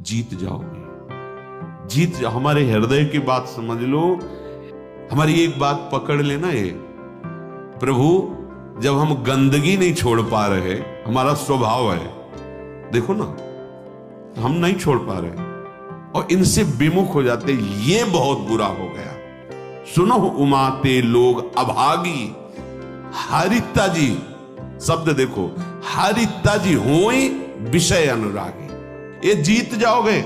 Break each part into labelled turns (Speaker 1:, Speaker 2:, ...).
Speaker 1: जीत जाओगे। हमारे हृदय की बात समझ लो, हमारी एक बात पकड़ लेना। ये प्रभु, जब हम गंदगी नहीं छोड़ पा रहे, हमारा स्वभाव है, देखो ना, हम नहीं छोड़ पा रहे और इनसे विमुख हो जाते, ये बहुत बुरा हो गया। सुनो उमाते लोग अभागी, हरिता जी शब्द देखो, हरिता जी होई विषय अनुरागी। ये जीत जाओगे,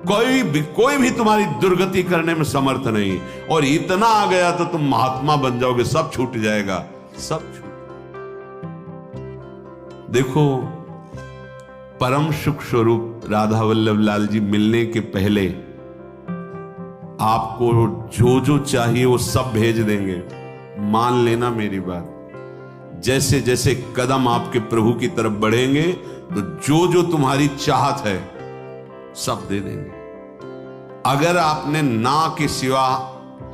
Speaker 1: कोई भी तुम्हारी दुर्गति करने में समर्थ नहीं। और इतना आ गया तो तुम महात्मा बन जाओगे, सब छूट जाएगा, सब छूट। देखो, परम सुख स्वरूप राधा वल्लभ लाल जी मिलने के पहले आपको जो जो चाहिए वो सब भेज देंगे। मान लेना मेरी बात। जैसे जैसे कदम आपके प्रभु की तरफ बढ़ेंगे तो जो जो तुम्हारी चाहत है सब दे देंगे। अगर आपने ना के सिवा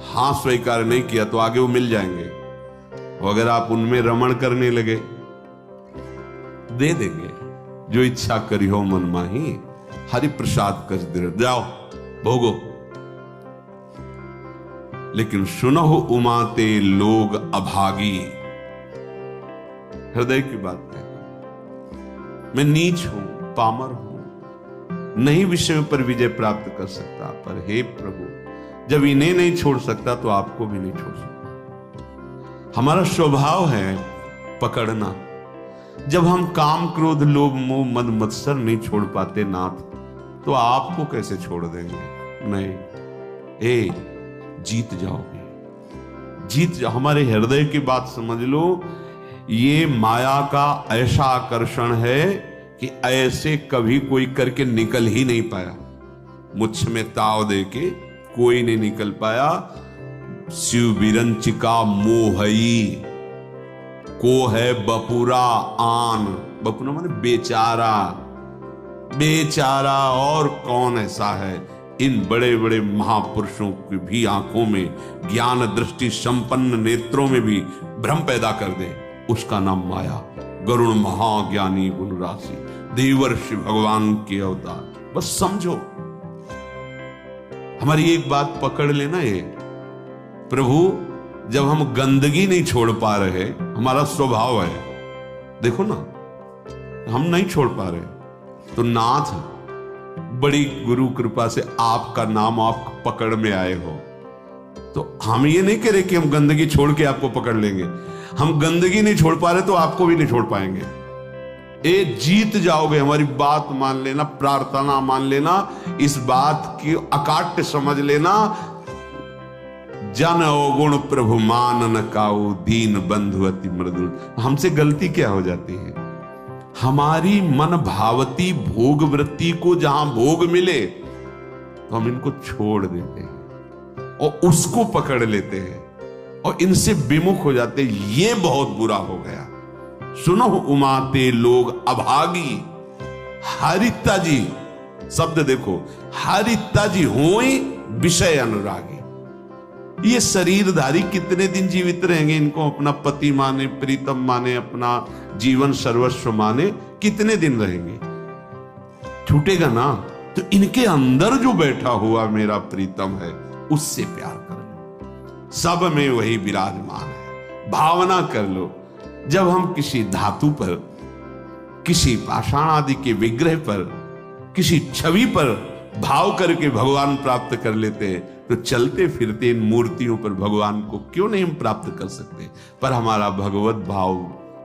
Speaker 1: हां स्वीकार नहीं किया तो आगे वो मिल जाएंगे, और अगर आप उनमें रमण करने लगे दे देंगे। जो इच्छा करी हो मन माही, हरि प्रसाद कर दे, जाओ भोगो। लेकिन सुनो उमाते लोग अभागी, हृदय की बात है। मैं नीच हूं, पामर हूं, नहीं विषयों पर विजय प्राप्त कर सकता, पर हे प्रभु, जब इन्हें नहीं छोड़ सकता तो आपको भी नहीं छोड़ सकता। हमारा स्वभाव है पकड़ना। जब हम काम क्रोध लोभ मोह मद मत्सर नहीं छोड़ पाते नाथ, तो आपको कैसे छोड़ देंगे? नहीं, जीत जाओगे, हमारे हृदय की बात समझ लो। ये माया का ऐसा आकर्षण है कि ऐसे कभी कोई करके निकल ही नहीं पाया। मुझ में ताव दे के कोई नहीं निकल पाया। शिव बिरंचिका मोहई को है बपुरा आन, बपुरा माने बेचारा, बेचारा और कौन ऐसा है? इन बड़े बड़े महापुरुषों की भी आंखों में, ज्ञान दृष्टि संपन्न नेत्रों में भी भ्रम पैदा कर दे, उसका नाम माया। गरुण महाज्ञानी गुण राशि, देवर्षि भगवान के अवतार। बस समझो, हमारी एक बात पकड़ लेना। ये प्रभु, जब हम गंदगी नहीं छोड़ पा रहे, हमारा स्वभाव है, देखो ना, हम नहीं छोड़ पा रहे, तो नाथ बड़ी गुरु कृपा से आपका नाम आप पकड़ में आए हो, तो हम ये नहीं कह रहे कि हम गंदगी छोड़ के आपको पकड़ लेंगे। हम गंदगी नहीं छोड़ पा रहे तो आपको भी नहीं छोड़ पाएंगे। ए जीत जाओगे, हमारी बात मान लेना, प्रार्थना मान लेना, इस बात की अकाट्य समझ लेना। जन अवगुण प्रभु मान न काऊ, दीन बंधु अति मृदुल। हमसे गलती क्या हो जाती है? हमारी मन भावती भोग वृत्ति को जहां भोग मिले तो हम इनको छोड़ देते हैं और उसको पकड़ लेते हैं और इनसे विमुख हो जाते हैं। ये बहुत बुरा हो गया। सुनो उमाते लोग अभागी, हरिता जी शब्द देखो, हरिता जी होई विषय अनुरागी। ये शरीरधारी कितने दिन जीवित रहेंगे? इनको अपना पति माने, प्रीतम माने, अपना जीवन सर्वस्व माने, कितने दिन रहेंगे? छूटेगा ना। तो इनके अंदर जो बैठा हुआ मेरा प्रीतम है, उससे प्यार कर लो, सब में वही विराजमान है। भावना कर लो। जब हम किसी धातु पर, किसी पाषाण आदि के विग्रह पर, किसी छवि पर भाव करके भगवान प्राप्त कर लेते हैं, तो चलते फिरते इन मूर्तियों पर भगवान को क्यों नहीं हम प्राप्त कर सकते? पर हमारा भगवत भाव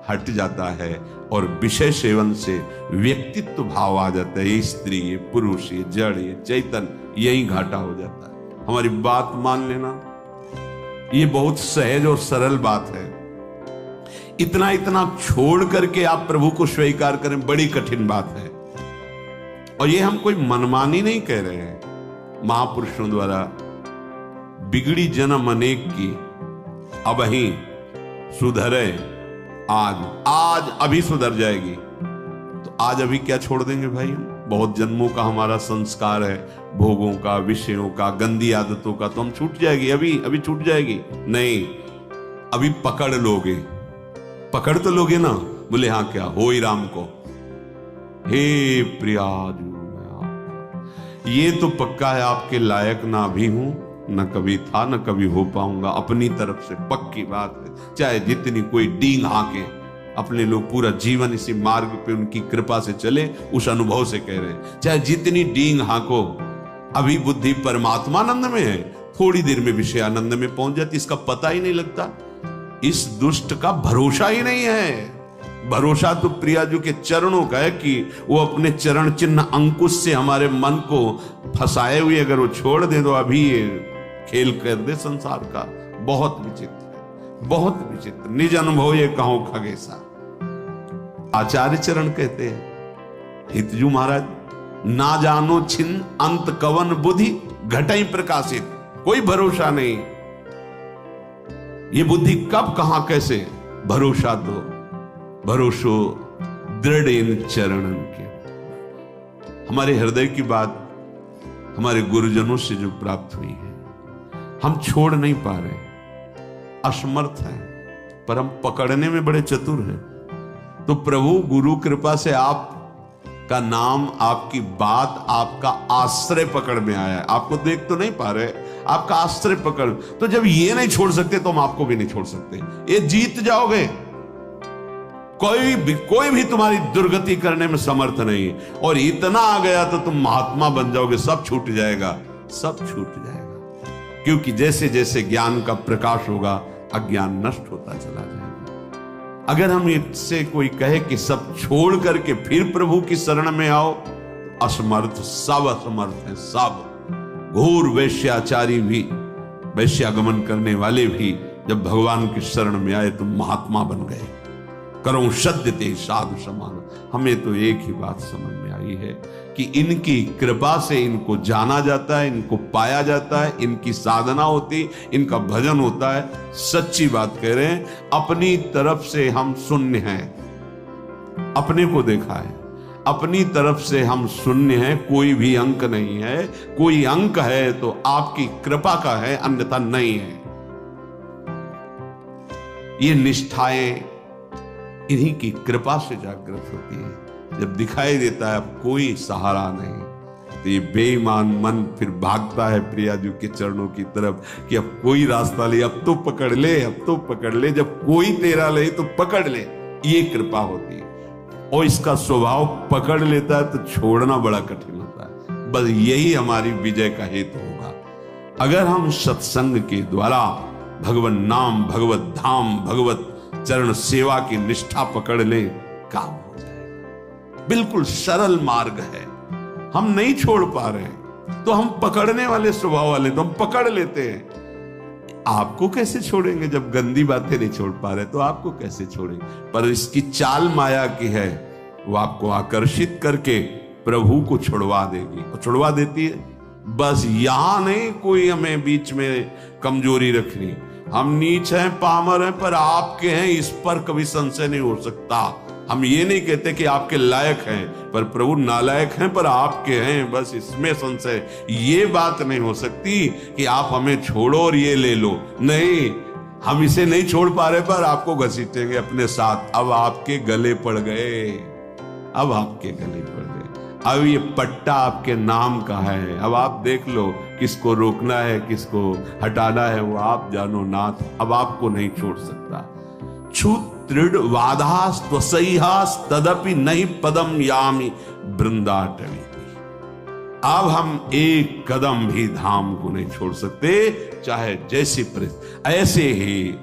Speaker 1: हट जाता है और विषय सेवन से व्यक्तित्व भाव आ जाता है। ये स्त्री, ये पुरुष, ये जड़, ये चैतन, यही घाटा हो जाता है। हमारी बात मान लेना, ये बहुत सहज और सरल बात है। इतना इतना छोड़ करके आप प्रभु को स्वीकार करें, बड़ी कठिन बात है। और ये हम कोई मनमानी नहीं कह रहे हैं। महापुरुषों द्वारा बिगड़ी जन्म अनेक की, अब ही सुधरे आज अभी सुधर जाएगी। तो आज अभी क्या छोड़ देंगे भाई? बहुत जन्मों का हमारा संस्कार है, भोगों का, विषयों का, गंदी आदतों का, तो हम छूट जाएगी, अभी छूट जाएगी? नहीं, अभी पकड़ लोगे। पकड़ तो लोगे ना? बोले हाँ, क्या हो ही राम को, हे प्रियाजू ये तो पक्का है आपके लायक ना भी हूं, न कभी था न कभी हो पाऊंगा। अपनी तरफ से पक्की बात है, चाहे जितनी कोई डींग हाके, अपने लोग पूरा जीवन इसी मार्ग पे उनकी कृपा से चले, उस अनुभव से कह रहे हैं। चाहे जितनी डींग हाको, अभी बुद्धि परमात्मानंद में है, थोड़ी देर में विषयानंद में पहुंच जाती, इसका पता ही नहीं लगता। इस दुष्ट का भरोसा ही नहीं है। भरोसा तो प्रियाजू के चरणों का है कि वो अपने चरण चिन्ह अंकुश से हमारे मन को फंसाए हुए अगर वो छोड़ दे तो अभी ये खेल कर दे संसार का। बहुत विचित्र है, बहुत विचित्र। निज अनुभव ये कहो खगेसा। आचार्य चरण कहते हैं, हितजू महाराज, ना जानो छिन्न अंत कवन बुद्धि घटई प्रकाशित। कोई भरोसा नहीं, ये बुद्धि कब कहां कैसे। भरोसा तो भरोसो दृढ़ इन चरणन के। हमारे हृदय की बात हमारे गुरुजनों से जो प्राप्त हुई है, हम छोड़ नहीं पा रहे, असमर्थ हैं, पर हम पकड़ने में बड़े चतुर हैं। तो प्रभु गुरु कृपा से आप का नाम, आपकी बात, आपका आश्रय पकड़ में आया है। आपको देख तो नहीं पा रहे, आपका आश्रय पकड़। तो जब ये नहीं छोड़ सकते तो हम आपको भी नहीं छोड़ सकते। ये जीत जाओगे, कोई भी तुम्हारी दुर्गति करने में समर्थ नहीं। और इतना आ गया तो तुम महात्मा बन जाओगे, सब छूट जाएगा, सब छूट जाएगा। क्योंकि जैसे जैसे ज्ञान का प्रकाश होगा, अज्ञान नष्ट होता चला जाएगा। अगर हम इससे कोई कहे कि सब छोड़ करके फिर प्रभु की शरण में आओ, असमर्थ, सब असमर्थ हैं, सब। घोर वैश्याचारी भी, वैश्यागमन करने वाले भी जब भगवान की शरण में आए तो महात्मा बन गए। करो सद्य ते साधु समान। हमें तो एक ही बात समझ में आई है कि इनकी कृपा से इनको जाना जाता है, इनको पाया जाता है, इनकी साधना होती, इनका भजन होता है। सच्ची बात कह रहे हैं, अपनी तरफ से हम शून्य हैं। अपने को देखा है, अपनी तरफ से हम शून्य हैं, कोई भी अंक नहीं है। कोई अंक है तो आपकी कृपा का है, अन्यथा नहीं है। ये निष्ठाएं इन्हीं की कृपा से जागृत होती है। जब दिखाई देता है अब कोई सहारा नहीं, तो ये बेईमान मन फिर भागता है प्रियाजू के चरणों की तरफ कि अब कोई रास्ता ले, अब तो पकड़ ले, अब तो पकड़ ले। जब कोई तेरा ले तो पकड़ ले, ये कृपा होती है। और इसका स्वभाव पकड़ लेता है तो छोड़ना बड़ा कठिन होता है। बस यही हमारी विजय का हेतु होगा। अगर हम सत्संग के द्वारा भगवत नाम, भगवत धाम, भगवत चरण सेवा की निष्ठा पकड़ ले, काम हो जाएगा। बिल्कुल सरल मार्ग है, हम नहीं छोड़ पा रहे हैं तो हम पकड़ने वाले स्वभाव वाले, तो हम पकड़ लेते हैं। आपको कैसे छोड़ेंगे जब गंदी बातें नहीं छोड़ पा रहे, तो आपको कैसे छोड़ेंगे। पर इसकी चाल माया की है, वो आपको आकर्षित करके प्रभु को छुड़वा देगी, और छुड़वा देती है। बस यहां नहीं कोई हमें बीच में कमजोरी रखनी। हम नीच हैं, पामर हैं, पर आपके हैं, इस पर कभी संशय नहीं हो सकता। हम ये नहीं कहते कि आपके लायक हैं, पर प्रभु नालायक हैं पर आपके हैं, बस इसमें संशय। ये बात नहीं हो सकती कि आप हमें छोड़ो और ये ले लो। नहीं, हम इसे नहीं छोड़ पा रहे पर आपको घसीटेंगे अपने साथ। अब आपके गले पड़ गए, अब आपके गले पड़ गए। अब ये पट्टा आपके नाम का है। अब आप देख लो किसको रोकना है, किसको हटाना है, वो आप जानो नाथ। अब आपको नहीं छोड़ सकता। छूत दृढ़ वादास त्वसैहास तदपि नहीं पदम यामी वृंदाटवी। अब हम एक कदम भी धाम को नहीं छोड़ सकते, चाहे जैसी परिस्थिति। ऐसे ही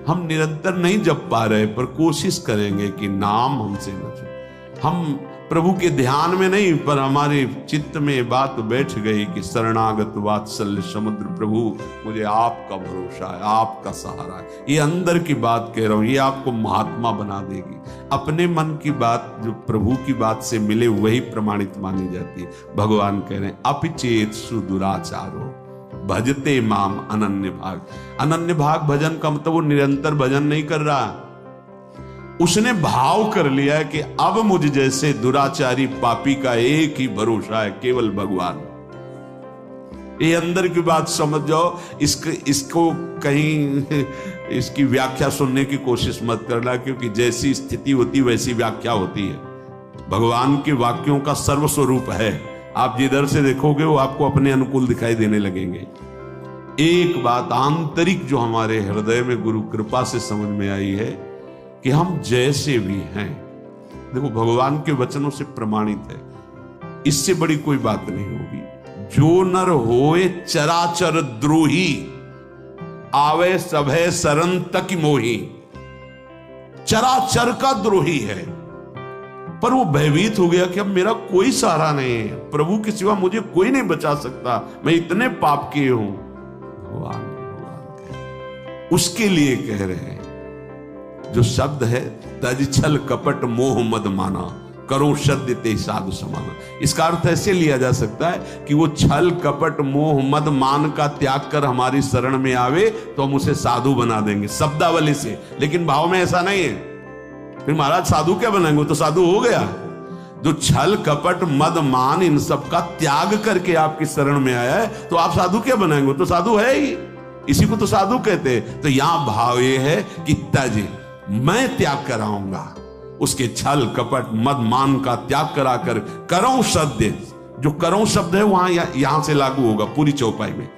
Speaker 1: हम निरंतर नहीं जप पा रहे, पर कोशिश करेंगे कि नाम हमसे न छूटे। हम प्रभु के ध्यान में नहीं, पर हमारे चित्त में बात बैठ गई कि शरणागत वात्सल्य समुद्र प्रभु, मुझे आपका भरोसा है, आपका सहारा है। ये अंदर की बात कह रहा हूं, ये आपको महात्मा बना देगी। अपने मन की बात जो प्रभु की बात से मिले वही प्रमाणित मानी जाती है। भगवान कह रहे हैं, अपिचेत सुदुराचारो भजते माम अनन्य भाग। अनन्य भाग भजन का मतलब वो निरंतर भजन नहीं कर रहा, उसने भाव कर लिया है कि अब मुझ जैसे दुराचारी पापी का एक ही भरोसा है, केवल भगवान। ये अंदर की बात समझ जाओ। इसको कहीं इसकी व्याख्या सुनने की कोशिश मत करना, क्योंकि जैसी स्थिति होती वैसी व्याख्या होती है। भगवान के वाक्यों का सर्वस्वरूप है। आप जिधर से देखोगे वो आपको अपने अनुकूल दिखाई देने लगेंगे। एक बात आंतरिक जो हमारे हृदय में गुरु कृपा से समझ में आई है कि हम जैसे भी हैं, देखो भगवान के वचनों से प्रमाणित है, इससे बड़ी कोई बात नहीं होगी। जो नर होए चराचर द्रोही, आवे सभे शरण तक मोही। चराचर का द्रोही है, पर वो भयभीत हो गया कि अब मेरा कोई सहारा नहीं है, प्रभु के सिवा मुझे कोई नहीं बचा सकता, मैं इतने पाप किए हूं। भगवान उसके लिए कह रहे हैं, जो शब्द है तज छल कपट मोह मद माना, करो सद्य ते साधु समाना। इसका अर्थ ऐसे लिया जा सकता है कि वो छल कपट मोह मद मान का त्याग कर हमारी शरण में आवे तो हम उसे साधु बना देंगे शब्दावली से, लेकिन भाव में ऐसा नहीं है। फिर महाराज साधु क्या बनाएंगे, तो साधु हो गया। जो छल कपट मद मान इन सब का त्याग करके आपकी शरण में आया है, तो आप साधु क्या बनाएंगे, तो साधु है ही, इसी को तो साधु कहते हैं। तो यहां भाव ये है कि तज, मैं त्याग कराऊंगा, उसके छल कपट मद मान का त्याग कराकर करो सद्य। जो करो शब्द है वहां यहां से लागू होगा पूरी चौपाई में।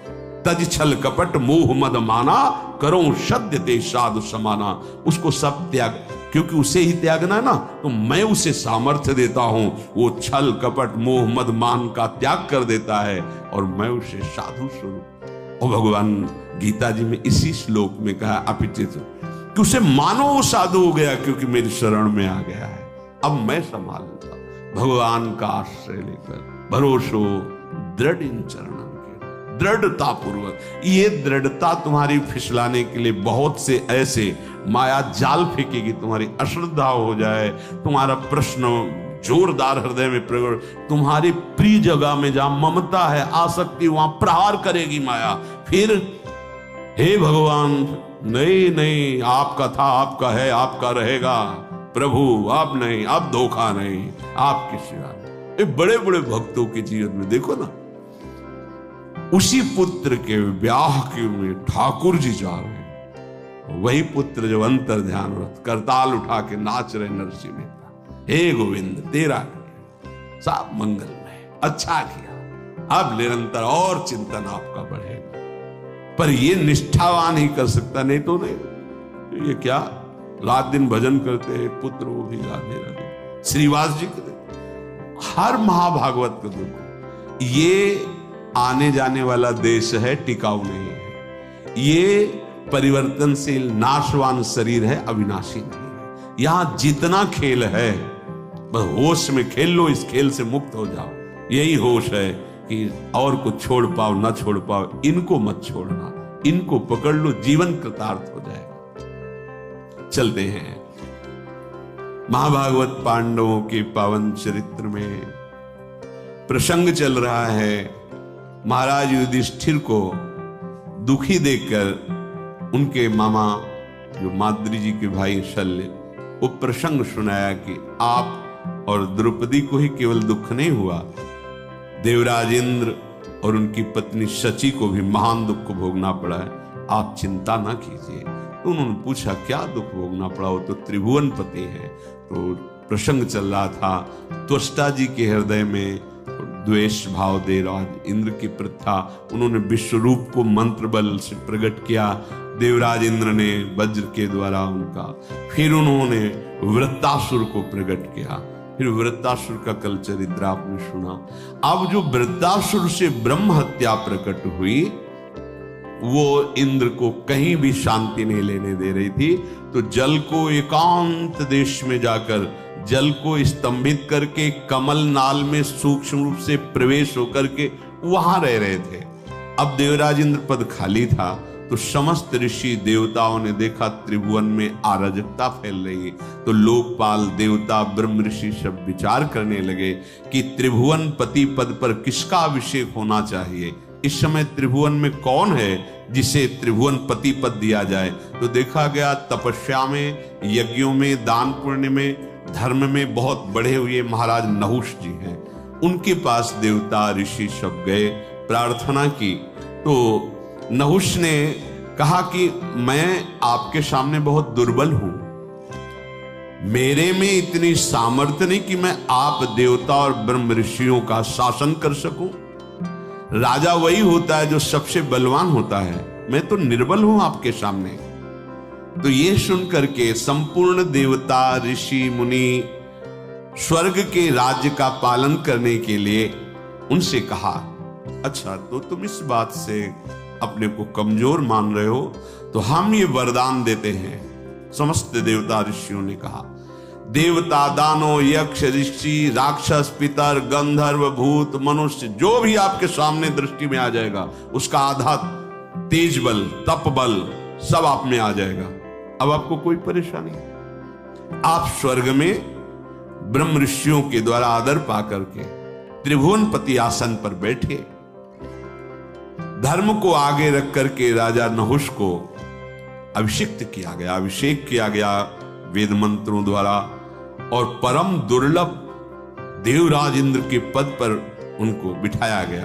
Speaker 1: तज छल कपट मोह मद माना, करो सद्य ते साधु समाना। उसको सब त्याग, क्योंकि उसे ही त्यागना है ना, तो मैं उसे सामर्थ्य देता हूं। वो छल कपट मोह मद मान का त्याग कर देता है और मैं उसे साधु स्वरूप। और भगवान गीता जी में इसी श्लोक में कहा अपिचित कि उसे मानो वो साधु हो गया क्योंकि मेरी शरण में आ गया है, अब मैं संभाल लूंगा। भगवान का आश्रय लेकर भरोसो दृढ़ इन चरणों के, दृढ़ता पूर्वक। ये दृढ़ता तुम्हारी फिसलाने के लिए बहुत से ऐसे माया जाल फेंकेगी, तुम्हारी अश्रद्धा हो जाए, तुम्हारा प्रश्न जोरदार हृदय में प्रकट, तुम्हारी प्रिय जगह में जहां ममता है आसक्ति, वहां प्रहार करेगी माया। फिर हे भगवान, नहीं नहीं, आपका था, आपका है, आपका रहेगा प्रभु, आप नहीं, आप धोखा नहीं, आपके सिवा। ये बड़े बड़े भक्तों के जीवन में देखो ना, उसी पुत्र के ब्याह के में ठाकुर जी जा रहे हैं, वही पुत्र जो अंतर ध्यान रथ करताल उठा के नाच रहे नरसिंह मेहता, हे गोविंद तेरा सब मंगलमय, अच्छा किया, अब निरंतर और चिंतन आपका बढ़ेगा। पर ये निष्ठावान ही कर सकता, नहीं तो नहीं। ये क्या रात दिन भजन करते हैं, पुत्र वो भी राधे राधे, श्रीवास जी के हर महाभागवत को देखो, ये आने जाने वाला देश है, टिकाऊ नहीं है। ये परिवर्तनशील नाशवान शरीर है, अविनाशी नहीं है। यहां जितना खेल है बस होश में खेल लो, इस खेल से मुक्त हो जाओ। यही होश है कि और को छोड़ पाओ ना छोड़ पाओ, इनको मत छोड़ना, इनको पकड़ लो, जीवन कृतार्थ हो जाएगा। चलते हैं महाभागवत पांडवों के पावन चरित्र में प्रसंग चल रहा है। महाराज युधिष्ठिर को दुखी देखकर उनके मामा जो माद्री जी के भाई शल्य, वो प्रसंग सुनाया कि आप और द्रौपदी को ही केवल दुख नहीं हुआ, देवराज इंद्र और उनकी पत्नी शची को भी महान दुख को भोगना पड़ा है, आप चिंता ना कीजिए। तो उन्होंने पूछा क्या दुख भोगना पड़ा, वो तो त्रिभुवन पति है। तो प्रसंग चल रहा था, त्वष्टा जी के हृदय में द्वेष भाव देवराज इंद्र की प्रथा, उन्होंने विश्व रूप को मंत्र बल से प्रकट किया, देवराज इंद्र ने वज्र के द्वारा उनका, फिर उन्होंने वृत्तासुर को प्रकट किया, फिर वृत्तासुर का कल चरित्र आपने सुना। अब जो वृत्तासुर से ब्रह्म हत्या प्रकट हुई, वो इंद्र को कहीं भी शांति नहीं लेने दे रही थी। तो जल को एकांत देश में जाकर जल को स्तंभित करके कमल नाल में सूक्ष्म रूप से प्रवेश होकर के वहां रह रहे थे। अब देवराज इंद्र पद खाली था, तो समस्त ऋषि देवताओं ने देखा त्रिभुवन में अराजकता फैल रही, तो लोकपाल देवता ब्रह्म ऋषि सब विचार करने लगे कि त्रिभुवन पति पद पर किसका अभिषेक होना चाहिए। इस समय त्रिभुवन में कौन है जिसे त्रिभुवन पति पद दिया जाए। तो देखा गया तपस्या में, यज्ञों में, दान पुण्य में, धर्म में बहुत बढ़े हुए महाराज नहुष जी हैं। उनके पास देवता ऋषि सब गए, प्रार्थना की। तो नहुष ने कहा कि मैं आपके सामने बहुत दुर्बल हूं, मेरे में इतनी सामर्थ्य नहीं कि मैं आप देवता और ब्रह्म ऋषियों का शासन कर सकूं। राजा वही होता है जो सबसे बलवान होता है, मैं तो निर्बल हूं आपके सामने। तो ये सुनकर के संपूर्ण देवता ऋषि मुनि स्वर्ग के राज्य का पालन करने के लिए उनसे कहा, अच्छा तो तुम इस बात से अपने को कमजोर मान रहे हो, तो हम ये वरदान देते हैं। समस्त देवता ऋषियों ने कहा, देवता दानव यक्ष ऋषि राक्षस पितर गंधर्व भूत मनुष्य जो भी आपके सामने दृष्टि में आ जाएगा, उसका आधा तेज बल तप बल सब आप में आ जाएगा। अब आपको कोई परेशानी नहीं, आप स्वर्ग में ब्रह्म ऋषियों के द्वारा आदर पाकर के त्रिभुवनपति आसन पर बैठे। धर्म को आगे रख करके राजा नहुष को अभिषिक्त किया गया, अभिषेक किया गया वेद मंत्रों द्वारा, और परम दुर्लभ देवराज इंद्र के पद पर उनको बिठाया गया।